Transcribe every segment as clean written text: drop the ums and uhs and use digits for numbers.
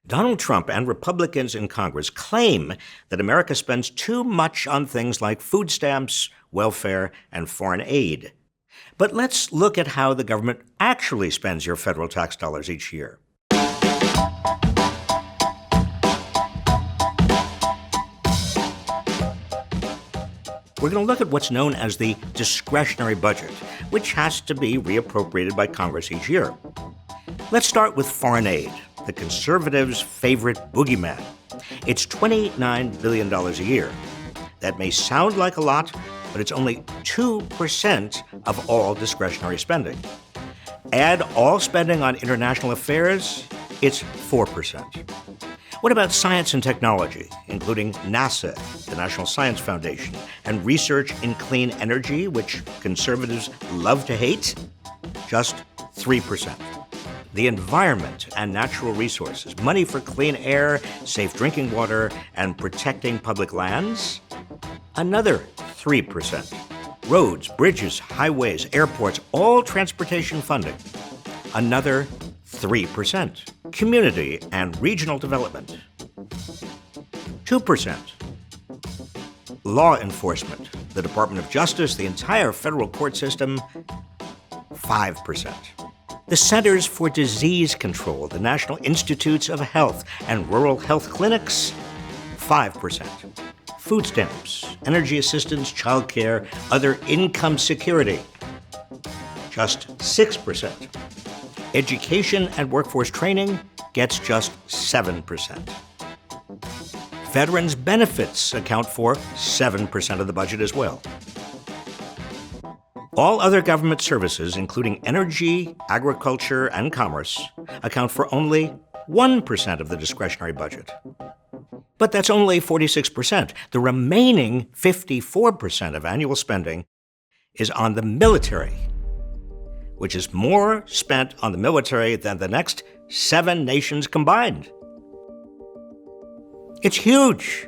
Donald Trump and Republicans in Congress claim that America spends too much on things like food stamps, welfare, and foreign aid. But let's look at how the government actually spends your federal tax dollars each year. We're going to look at what's known as the discretionary budget, which has to be reappropriated by Congress each year. Let's start with foreign aid, the conservatives' favorite boogeyman. It's $29 billion a year. That may sound like a lot, but it's only 2% of all discretionary spending. Add all spending on international affairs, it's 4%. What about science and technology, including NASA, the National Science Foundation, and research in clean energy, which conservatives love to hate? Just 3%. The environment and natural resources, money for clean air, safe drinking water, and protecting public lands? Another 3%. Roads, bridges, highways, airports, all transportation funding. Another 3%. Community and regional development. 2%. Law enforcement, the Department of Justice, the entire federal court system. 5%. The Centers for Disease Control, the National Institutes of Health, and rural health clinics. 5%. Food stamps, energy assistance, childcare, other income security. Just 6%. Education and workforce training gets just 7%. Veterans benefits account for 7% of the budget as well. All other government services, including energy, agriculture, and commerce, account for only 1% of the discretionary budget. But that's only 46%. The remaining 54% of annual spending is on the military, which is more spent on the military than the next 7 nations combined. It's huge.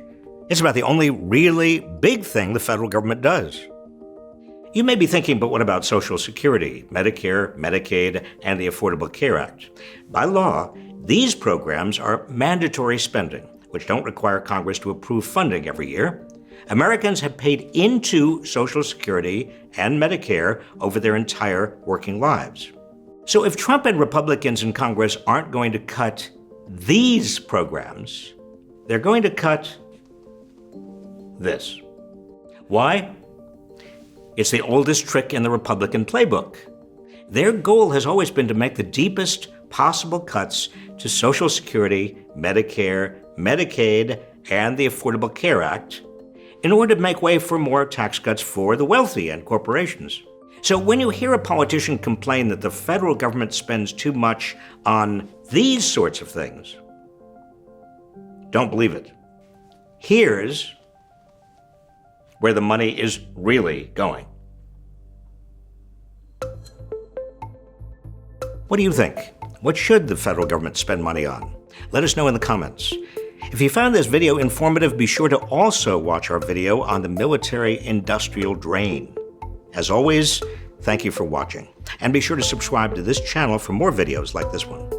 It's about the only really big thing the federal government does. You may be thinking, but what about Social Security, Medicare, Medicaid, and the Affordable Care Act? By law, these programs are mandatory spending, which don't require Congress to approve funding every year. Americans have paid into Social Security and Medicare over their entire working lives. So if Trump and Republicans in Congress aren't going to cut these programs, they're going to cut this. Why? It's the oldest trick in the Republican playbook. Their goal has always been to make the deepest possible cuts to Social Security, Medicare, Medicaid, and the Affordable Care Act in order to make way for more tax cuts for the wealthy and corporations. So when you hear a politician complain that the federal government spends too much on these sorts of things, don't believe it. Here's where the money is really going. What do you think? What should the federal government spend money on? Let us know in the comments. If you found this video informative, be sure to also watch our video on the military-industrial drain. As always, thank you for watching. And be sure to subscribe to this channel for more videos like this one.